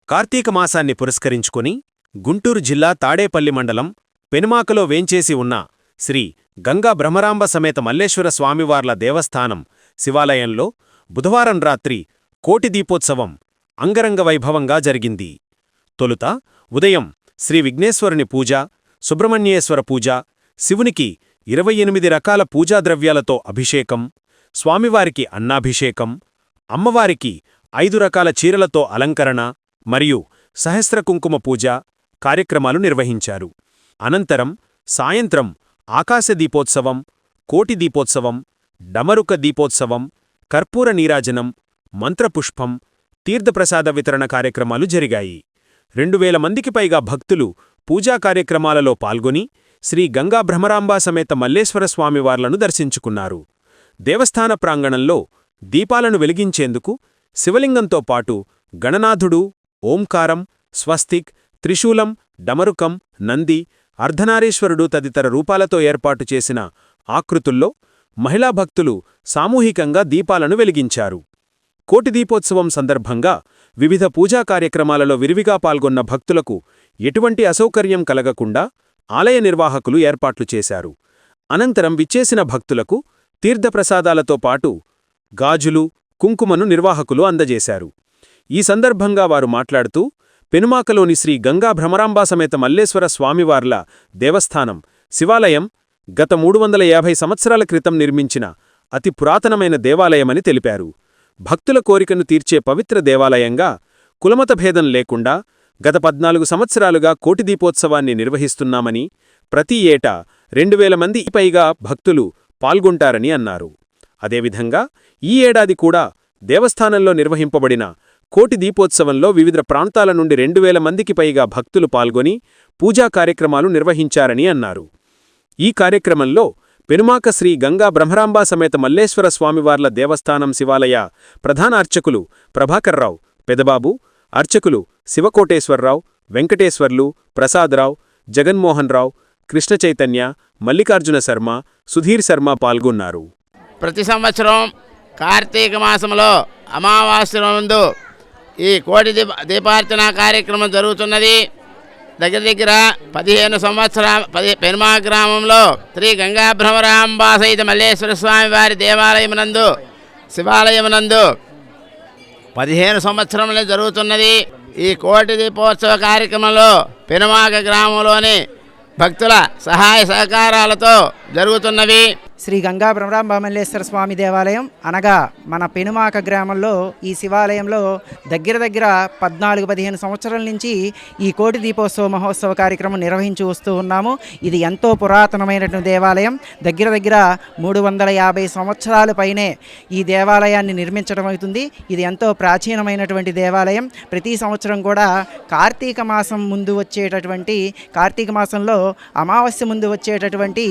కార్తీక మాసాన్ని పురస్కరించుకుని గుంటూరు జిల్లా తాడేపల్లి మండలం పెనుమాకలో వేంచేసి ఉన్న శ్రీ గంగా బ్రహ్మరాంబ సమేత మల్లేశ్వర స్వామివార్ల దేవస్థానం శివాలయంలో బుధవారం రాత్రి కోటి దీపోత్సవం అంగరంగ వైభవంగా జరిగింది. తొలుత ఉదయం శ్రీ విఘ్నేశ్వరుని పూజ, సుబ్రహ్మణ్యేశ్వర పూజ, శివునికి 28 రకాల పూజాద్రవ్యాలతో అభిషేకం, స్వామివారికి అన్నాభిషేకం, అమ్మవారికి 5 రకాల చీరలతో అలంకరణ మరియు సహస్ర కుంకుమ పూజ కార్యక్రమాలు నిర్వహించారు. అనంతరం సాయంత్రం ఆకాశ దీపోత్సవం, కోటి దీపోత్సవం, డమరుక దీపోత్సవం, కర్పూర నీరాజనం, మంత్రపుష్పం, తీర్థప్రసాద వితరణ కార్యక్రమాలు జరిగాయి. 2000 మందికి పైగా భక్తులు పూజా కార్యక్రమాలలో పాల్గొని శ్రీ గంగా బ్రహ్మరాంబా సమేత మల్లేశ్వర స్వామివార్లను దర్శించుకున్నారు. దేవస్థాన ప్రాంగణంలో దీపాలను వెలిగించేందుకు శివలింగంతో పాటు గణనాథుడు, ఓంకారం, స్వస్తిక్, త్రిశూలం, డమరుకం, నంది, అర్ధనారీశ్వరుడు తదితర రూపాలతో ఏర్పాటు చేసిన ఆకృతుల్లో మహిళా భక్తులు సామూహికంగా దీపాలను వెలిగించారు. కోటి దీపోత్సవం సందర్భంగా వివిధ పూజా కార్యక్రమాలలో విరివిగా పాల్గొన్న భక్తులకు ఎటువంటి అసౌకర్యం కలగకుండా ఆలయ నిర్వాహకులు ఏర్పాట్లు చేశారు. అనంతరం విచ్చేసిన భక్తులకు తీర్థప్రసాదాలతో పాటు గాజులు, కుంకుమను నిర్వాహకులు అందజేశారు. ఈ సందర్భంగా వారు మాట్లాడుతూ, పెనుమాకలోని శ్రీ గంగా భ్రమరాంబా సమేత మల్లేశ్వర స్వామివార్ల దేవస్థానం శివాలయం గత 350 సంవత్సరాల క్రితం నిర్మించిన అతి పురాతనమైన దేవాలయమని తెలిపారు. భక్తుల కోరికను తీర్చే పవిత్ర దేవాలయంగా కులమత భేదం లేకుండా గత 14 సంవత్సరాలుగా కోటి దీపోత్సవాన్ని నిర్వహిస్తున్నామని, ప్రతి ఏటా 2000 మంది పైగా భక్తులు పాల్గొంటారని అన్నారు. అదేవిధంగా ఈ ఏడాది కూడా దేవస్థానంలో నిర్వహింపబడిన కోటి దీపోత్సవంలో వివిధ ప్రాంతాల నుండి 2000 మందికి పైగా భక్తులు పాల్గొని పూజా కార్యక్రమాలు నిర్వహించారని అన్నారు. ఈ కార్యక్రమంలో పెనుమాక శ్రీ గంగా బ్రహ్మరాంబా సమేత మల్లేశ్వర స్వామివార్ల దేవస్థానం శివాలయ ప్రధాన అర్చకులు ప్రభాకర్రావు, పెదబాబు, అర్చకులు శివకోటేశ్వరరావు, వెంకటేశ్వర్లు, ప్రసాదరావు, జగన్మోహన్రావు, కృష్ణచైతన్య, మల్లికార్జున శర్మ, సుధీర్ శర్మ పాల్గొన్నారు. ప్రతి సంవత్సరం కార్తీక మాసంలో అమావాస్య ముందు ఈ కోటి దీపార్చన కార్యక్రమం జరుగుతున్నది. దగ్గర 15 సంవత్సరాల పెనుమా గ్రామంలో శ్రీ గంగా భ్రమరాంబా సహిత మల్లేశ్వర స్వామి వారి దేవాలయమునందు శివాలయమునందు 15 సంవత్సరంలో జరుగుతున్నది. ఈ కోటి దీపోత్సవ కార్యక్రమంలో పెనుమాక గ్రామంలోని భక్తుల సహాయ సహకారాలతో జరుగుతున్నవి. శ్రీ గంగా బ్రహ్మరాంబా మల్లేశ్వర స్వామి దేవాలయం అనగా మన పెనుమాక గ్రామంలో ఈ శివాలయంలో దగ్గర 14-15 సంవత్సరాల నుంచి ఈ కోటి దీపోత్సవ మహోత్సవ కార్యక్రమం నిర్వహించి వస్తూ ఉన్నాము. ఇది ఎంతో పురాతనమైనటువంటి దేవాలయం. దగ్గర 350 సంవత్సరాల పైనే ఈ దేవాలయాన్ని నిర్మించడం అవుతుంది. ఇది ఎంతో ప్రాచీనమైనటువంటి దేవాలయం. ప్రతి సంవత్సరం కూడా కార్తీక మాసం ముందు వచ్చేటటువంటి కార్తీక మాసంలో అమావాస్య ముందు వచ్చేటటువంటి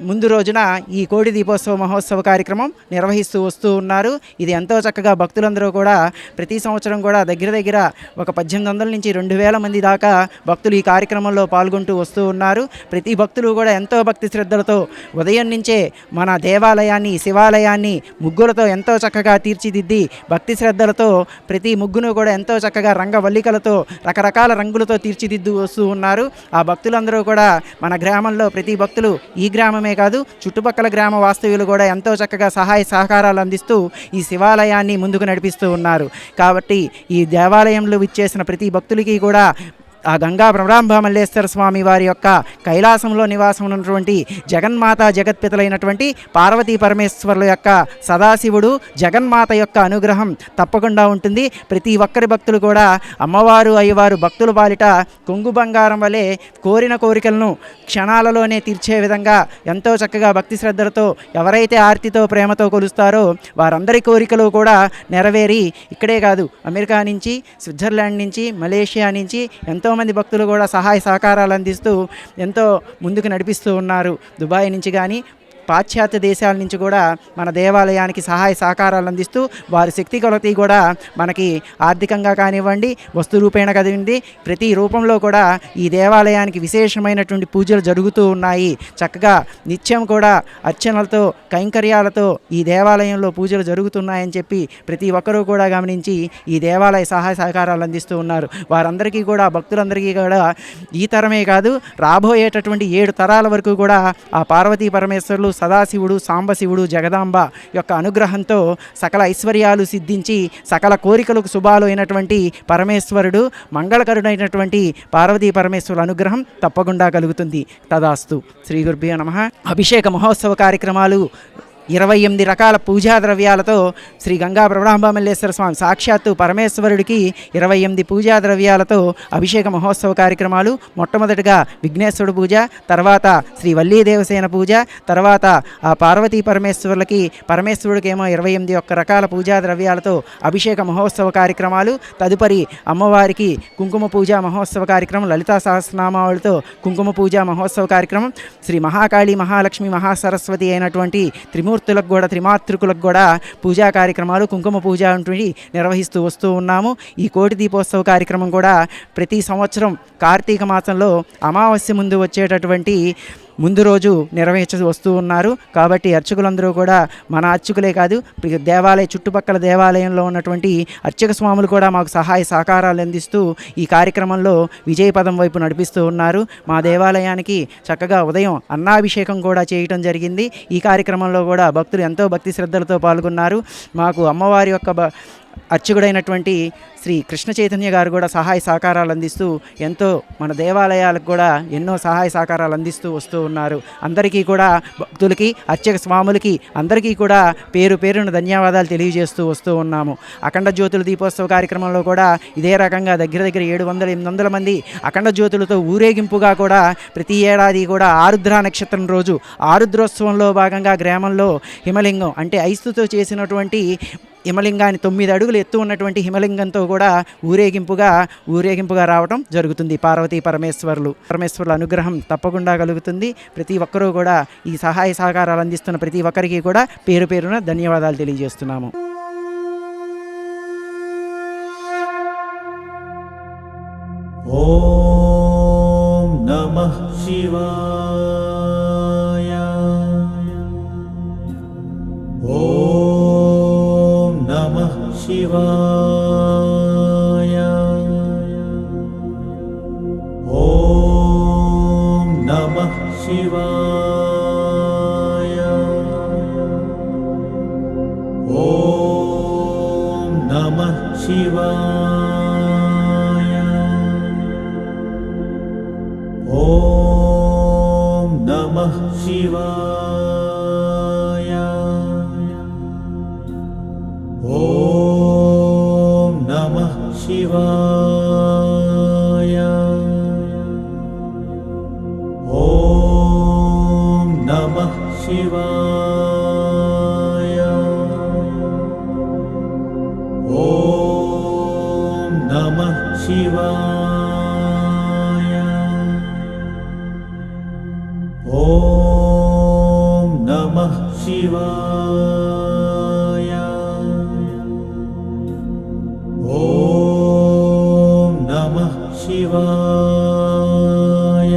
ముందు రోజున ఈ కోటి దీపోత్సవ మహోత్సవ కార్యక్రమం నిర్వహిస్తూ వస్తూ ఉన్నారు. ఇది ఎంతో చక్కగా భక్తులందరూ కూడా ప్రతి సంవత్సరం కూడా దగ్గర ఒక 1800 నుంచి 2000 మంది దాకా భక్తులు ఈ కార్యక్రమంలో పాల్గొంటూ వస్తూ ఉన్నారు. ప్రతి భక్తులు కూడా ఎంతో భక్తి శ్రద్ధలతో ఉదయం నుంచే మన దేవాలయాన్ని శివాలయాన్ని ముగ్గులతో ఎంతో చక్కగా తీర్చిదిద్ది భక్తి శ్రద్ధలతో ప్రతి ముగ్గును కూడా ఎంతో చక్కగా రంగవల్లికలతో రకరకాల రంగులతో తీర్చిదిద్దు వస్తూ ఉన్నారు. ఆ భక్తులందరూ కూడా మన గ్రామంలో ప్రతి భక్తులు ఈ గ్రామమే కాదు చుట్టుపక్కల గ్రామ వాస్తవ్యులు కూడా ఎంతో చక్కగా సహాయ సహకారాలు అందిస్తూ ఈ శివాలయాన్ని ముందుకు నడిపిస్తూ ఉన్నారు. కాబట్టి ఈ దేవాలయంలో విచ్చేసిన ప్రతి భక్తులకి కూడా ఆ గంగా బ్రహ్మరాంబా మల్లేశ్వర స్వామి వారి యొక్క కైలాసంలో నివాసం ఉన్నటువంటి జగన్మాత జగత్పితలైనటువంటి పార్వతీ పరమేశ్వరుల యొక్క సదాశివుడు జగన్మాత యొక్క అనుగ్రహం తప్పకుండా ఉంటుంది. ప్రతి ఒక్కరి భక్తులు కూడా అమ్మవారు అయ్యవారు భక్తుల పాలిట కొంగు బంగారం వలె కోరిన కోరికలను క్షణాలలోనే తీర్చే విధంగా ఎంతో చక్కగా భక్తి శ్రద్ధలతో ఎవరైతే ఆర్తితో ప్రేమతో కొలుస్తారో వారందరి కోరికలు కూడా నెరవేరి ఇక్కడే కాదు అమెరికా నుంచి, స్విట్జర్లాండ్ నుంచి, మలేషియా నుంచి ఎంతోమంది భక్తులు కూడా సహాయ సహకారాలు అందిస్తూ ఎంతో ముందుకు నడిపిస్తూ ఉన్నారు. దుబాయ్ నుంచి కానీ పాశ్చాత్య దేశాల నుంచి కూడా మన దేవాలయానికి సహాయ సహకారాలు అందిస్తూ వారి శక్తి కొలది కూడా మనకి ఆర్థికంగా కానివ్వండి, వస్తు రూపేణ కదివింది, ప్రతి రూపంలో కూడా ఈ దేవాలయానికి విశేషమైనటువంటి పూజలు జరుగుతూ ఉన్నాయి. చక్కగా నిత్యం కూడా అర్చనలతో కైంకర్యాలతో ఈ దేవాలయంలో పూజలు జరుగుతున్నాయని చెప్పి ప్రతి ఒక్కరూ కూడా గమనించి ఈ దేవాలయ సహాయ సహకారాలు అందిస్తూ ఉన్నారు. వారందరికీ కూడా, భక్తులందరికీ కూడా ఈ తరమే కాదు రాబోయేటటువంటి 7 తరాల వరకు కూడా ఆ పార్వతీ పరమేశ్వరులు, సదాశివుడు, సాంబశివుడు, జగదాంబ యొక్క అనుగ్రహంతో సకల ఐశ్వర్యాలు సిద్ధించి సకల కోరికలకు శుభాలు అయినటువంటి పరమేశ్వరుడు, మంగళకరుడైనటువంటి పార్వతీ పరమేశ్వరుల అనుగ్రహం తప్పకుండా కలుగుతుంది. తదాస్తు. శ్రీ గురుభ్యో నమః. అభిషేక మహోత్సవ కార్యక్రమాలు 28 రకాల పూజా ద్రవ్యాలతో శ్రీ గంగా బ్రహ్మరాంబమల్లేశ్వర స్వామి సాక్షాత్తు పరమేశ్వరుడికి 28 పూజా ద్రవ్యాలతో అభిషేక మహోత్సవ కార్యక్రమాలు. మొట్టమొదటిగా విఘ్నేశ్వరుడు పూజ, తర్వాత శ్రీ వల్లీ దేవసేన పూజ, తర్వాత ఆ పార్వతీ పరమేశ్వరులకి, పరమేశ్వరుడికేమో 28 రకాల పూజా ద్రవ్యాలతో అభిషేక మహోత్సవ కార్యక్రమాలు. తదుపరి అమ్మవారికి కుంకుమ పూజా మహోత్సవ కార్యక్రమం, లలితా సహస్రనామాలతో కుంకుమ పూజా మహోత్సవ కార్యక్రమం. శ్రీ మహాకాళి, మహాలక్ష్మి, మహాసరస్వతి అయినటువంటి త్రిమూర్తులకు కూడా, త్రిమాతృకులకు కూడా పూజా కార్యక్రమాలు, కుంకుమ పూజ వంటివి నిర్వహిస్తూ వస్తూ ఉన్నాము. ఈ కోటి దీపోత్సవ కార్యక్రమం కూడా ప్రతి సంవత్సరం కార్తీక మాసంలో అమావాస్య ముందు వచ్చేటటువంటి ముందు రోజు నిర్వహించి వస్తూ ఉన్నారు. కాబట్టి అర్చకులందరూ కూడా, మన అర్చకులే కాదు దేవాలయ చుట్టుపక్కల దేవాలయంలో ఉన్నటువంటి అర్చక స్వాములు కూడా మాకు సహాయ సహకారాలు అందిస్తూ ఈ కార్యక్రమంలో విజయపదం వైపు నడిపిస్తూ ఉన్నారు. మా దేవాలయానికి చక్కగా ఉదయం అన్నాభిషేకం కూడా చేయటం జరిగింది. ఈ కార్యక్రమంలో కూడా భక్తులు ఎంతో భక్తి శ్రద్ధలతో పాల్గొన్నారు. మాకు అమ్మవారి యొక్క అర్చకుడైనటువంటి శ్రీ కృష్ణ చైతన్య గారు కూడా సహాయ సహకారాలు అందిస్తూ ఎంతో మన దేవాలయాలకు కూడా ఎన్నో సహాయ సహకారాలు అందిస్తూ వస్తూ ఉన్నారు. అందరికీ కూడా, భక్తులకి, అర్చక స్వాములకి అందరికీ కూడా పేరు పేరున ధన్యవాదాలు తెలియజేస్తూ వస్తూ ఉన్నాము. అఖండ జ్యోతుల దీపోత్సవ కార్యక్రమంలో కూడా ఇదే రకంగా దగ్గర 700-800 మంది అఖండ జ్యోతులతో ఊరేగింపుగా కూడా ప్రతి ఏడాది కూడా ఆరుద్ర నక్షత్రం రోజు ఆరుద్రోత్సవంలో భాగంగా గ్రామంలో హిమలింగం అంటే ఐస్తుతో చేసినటువంటి హిమలింగాన్ని 9 అడుగులు ఎత్తు ఉన్నటువంటి హిమలింగంతో కూడా ఊరేగింపుగా రావడం జరుగుతుంది. పార్వతీ పరమేశ్వరుల అనుగ్రహం తప్పకుండా కలుగుతుంది. ప్రతి ఒక్కరూ కూడా ఈ సహాయ సహకారాలు అందిస్తున్న ప్రతి ఒక్కరికి కూడా పేరు పేరున ధన్యవాదాలు తెలియజేస్తున్నాము. ఓం నమః శివాయ. ఓం నమః శివాయ. ఓం నమః శివాయ. ఓం నమః శివాయ. ఓం నమః శివాయ. ఓం నమః శివాయ. ఓం నమః శివాయ. ఓం నమః శివాయ. ఓం నమః శివాయ. ఓం నమః శివాయ.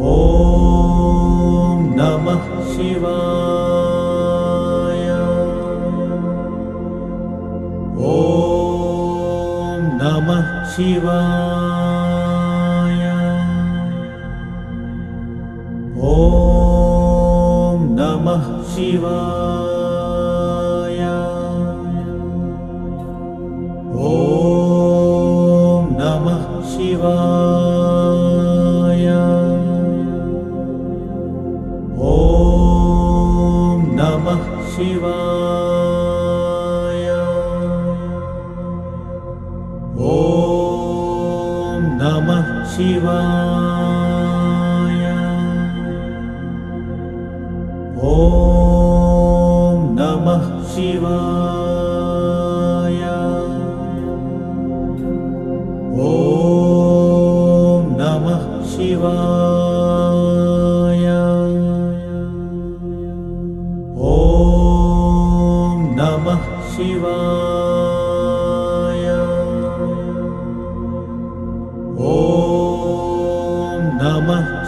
ఓం నమః శివాయ. ఓం నమః శివాయ. ఓం నమః శివాయ. ఓం నమః శివాయ. ఓం నమః శివాయ. ఓం నమః శివాయ. ఓం నమః శివాయ. ఓం నమః శివాయ.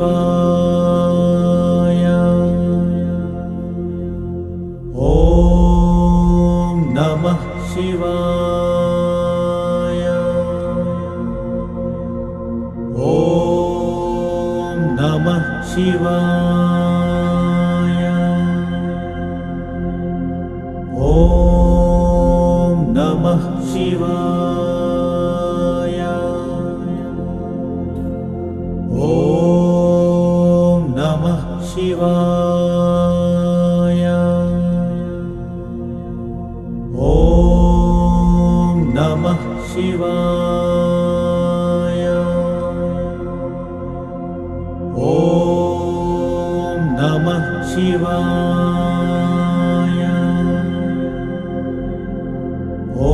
शिवाय ॐ नमः शिवाय ॐ नमः शिवाय ॐ नमः शिवाय ॐ नमः शिवाय ॐ नमः शिवाय ॐ नमः शिवाय ॐ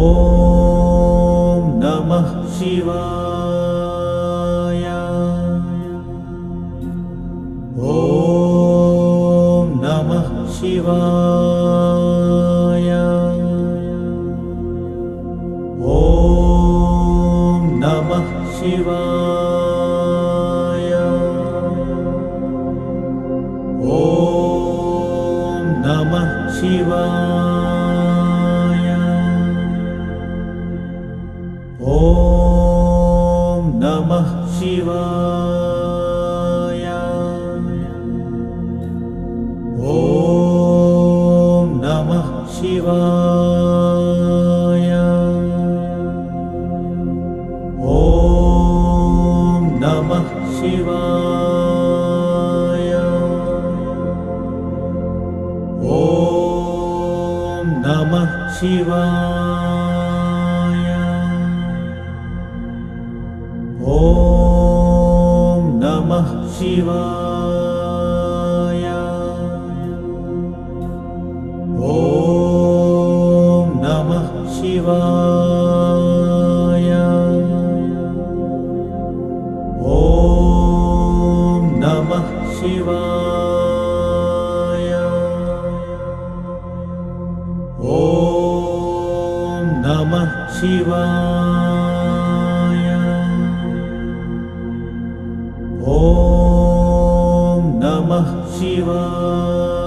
नमः शिवाय ॐ नमः शिवाय ॐ नमः शिवाय ॐ नमः शिवाय ॐ नमः शिवाय ॐ नमः शिवाय ॐ नमः शिवाय ॐ नमः शिवाय ॐ नमः शिवाय ॐ नमः शिवाय ॐ नमः शिवाय ॐ नमः शिवाय ॐ नमः शिवाय